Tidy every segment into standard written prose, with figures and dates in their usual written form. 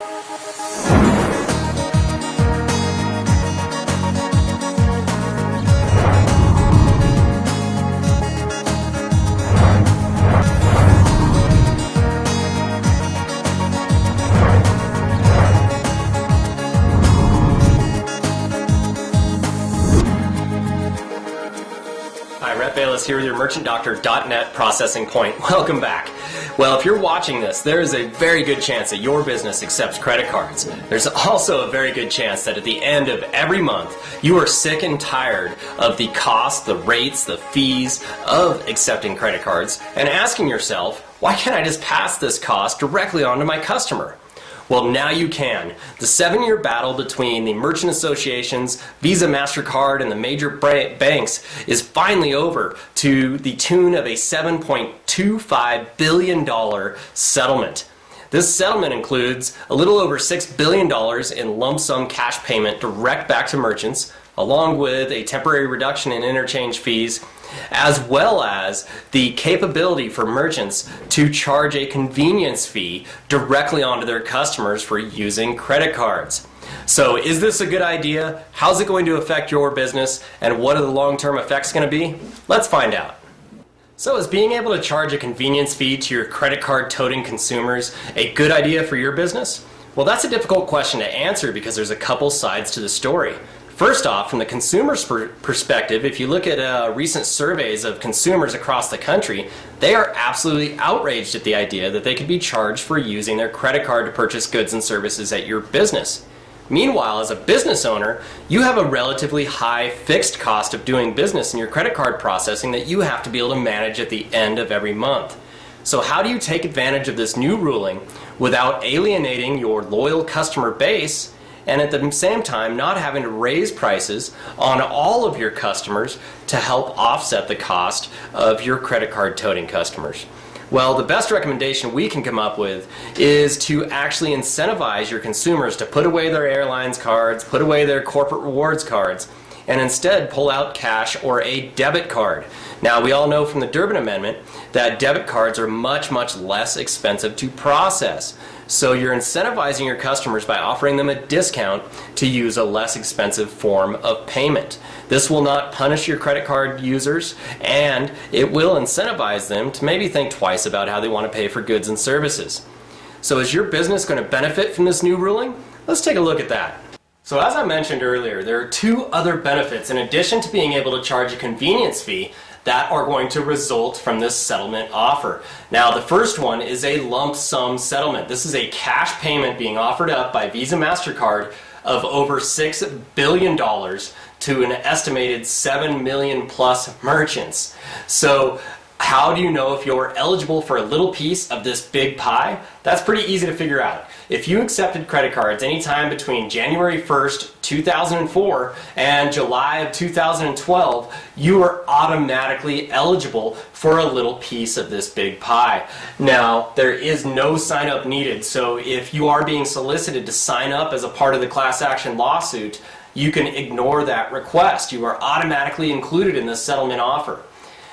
Hi, Rhett Bayless here with your merchantdoctor.net processing point. Welcome back. Well, if you're watching this, there is a very good chance that your business accepts credit cards. There's also a very good chance that at the end of every month, you are sick and tired of the cost, the rates, the fees of accepting credit cards and asking yourself, why can't I just pass this cost directly on to my customer? Well, now you can. The 7-year battle between the merchant associations, Visa, MasterCard, and the major banks is finally over to the tune of a $7.25 billion settlement. This settlement includes a little over $6 billion in lump sum cash payment direct back to merchants, along with a temporary reduction in interchange fees, as well as the capability for merchants to charge a convenience fee directly onto their customers for using credit cards. So is this a good idea? How's it going to affect your business? And what are the long-term effects going to be? Let's find out. So is being able to charge a convenience fee to your credit card toting consumers a good idea for your business? Well, that's a difficult question to answer because there's a couple sides to the story. First off, from the consumer's perspective, if you look at recent surveys of consumers across the country, they are absolutely outraged at the idea that they could be charged for using their credit card to purchase goods and services at your business. Meanwhile, as a business owner, you have a relatively high fixed cost of doing business in your credit card processing that you have to be able to manage at the end of every month. So how do you take advantage of this new ruling without alienating your loyal customer base and at the same time not having to raise prices on all of your customers to help offset the cost of your credit card toting customers? Well, the best recommendation we can come up with is to actually incentivize your consumers to put away their airlines cards, put away their corporate rewards cards, and instead pull out cash or a debit card. Now, we all know from the Durbin Amendment that debit cards are much, much less expensive to process. So you're incentivizing your customers by offering them a discount to use a less expensive form of payment. This will not punish your credit card users, and it will incentivize them to maybe think twice about how they want to pay for goods and services. So is your business going to benefit from this new ruling? Let's take a look at that. So as I mentioned earlier, there are two other benefits in addition to being able to charge a convenience fee that are going to result from this settlement offer. Now, the first one is a lump sum settlement. This is a cash payment being offered up by Visa, MasterCard of over $6 billion to an estimated 7 million plus merchants. So how do you know if you're eligible for a little piece of this big pie? That's pretty easy to figure out. If you accepted credit cards anytime between January 1st, 2004 and July of 2012, you are automatically eligible for a little piece of this big pie. Now, there is no sign up needed, so if you are being solicited to sign up as a part of the class action lawsuit, you can ignore that request. You are automatically included in this settlement offer.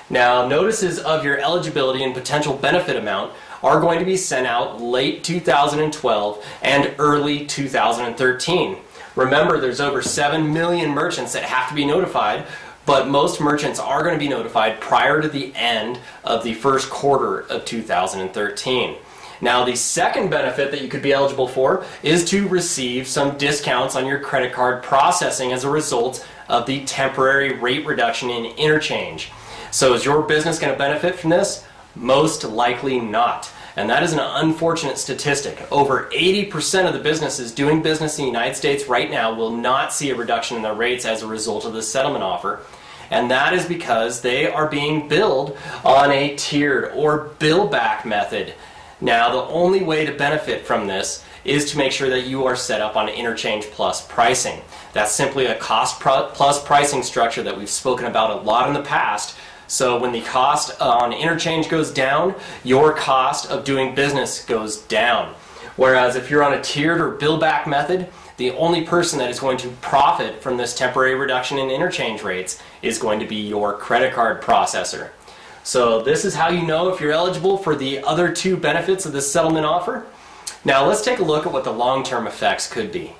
Now, notices of your eligibility and potential benefit amount are going to be sent out late 2012 and early 2013. Remember, there's over 7 million merchants that have to be notified, but most merchants are going to be notified prior to the end of the first quarter of 2013. Now, the second benefit that you could be eligible for is to receive some discounts on your credit card processing as a result of the temporary rate reduction in interchange. So is your business going to benefit from this? Most likely not. And that is an unfortunate statistic. Over 80% of the businesses doing business in the United States right now will not see a reduction in their rates as a result of this settlement offer. And that is because they are being billed on a tiered or bill back method. Now, the only way to benefit from this is to make sure that you are set up on interchange plus pricing. That's simply a cost plus pricing structure that we've spoken about a lot in the past. So when the cost on interchange goes down, your cost of doing business goes down. Whereas if you're on a tiered or bill back method, the only person that is going to profit from this temporary reduction in interchange rates is going to be your credit card processor. So this is how you know if you're eligible for the other two benefits of this settlement offer. Now let's take a look at what the long-term effects could be.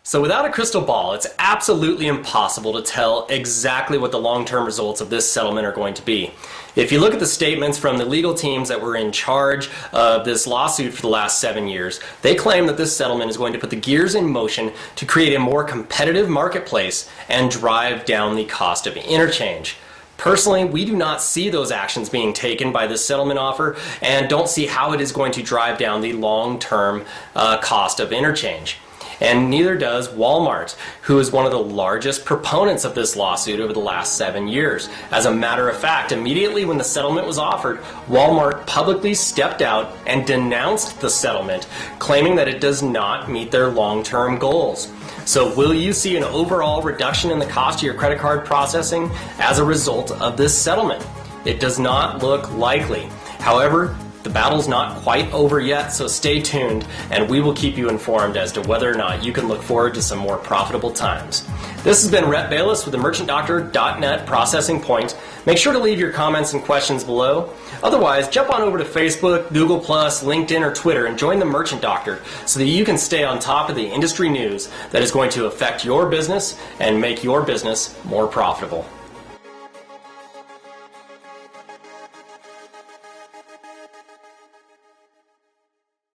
So without a crystal ball, it's absolutely impossible to tell exactly what the long-term results of this settlement are going to be. If you look at the statements from the legal teams that were in charge of this lawsuit for the last 7 years, they claim that this settlement is going to put the gears in motion to create a more competitive marketplace and drive down the cost of interchange. Personally, we do not see those actions being taken by this settlement offer and don't see how it is going to drive down the long-term cost of interchange. And neither does Walmart, who is one of the largest proponents of this lawsuit over the last 7 years. As a matter of fact, immediately when the settlement was offered, Walmart publicly stepped out and denounced the settlement, claiming that it does not meet their long-term goals. So will you see an overall reduction in the cost of your credit card processing as a result of this settlement? It does not look likely. However, the battle's not quite over yet, so stay tuned and we will keep you informed as to whether or not you can look forward to some more profitable times. This has been Rhett Bayless with the MErchantDoctor.net Processing Point. Make sure to leave your comments and questions below. Otherwise, jump on over to Facebook, Google+, LinkedIn, or Twitter and join the Merchant Doctor so that you can stay on top of the industry news that is going to affect your business and make your business more profitable.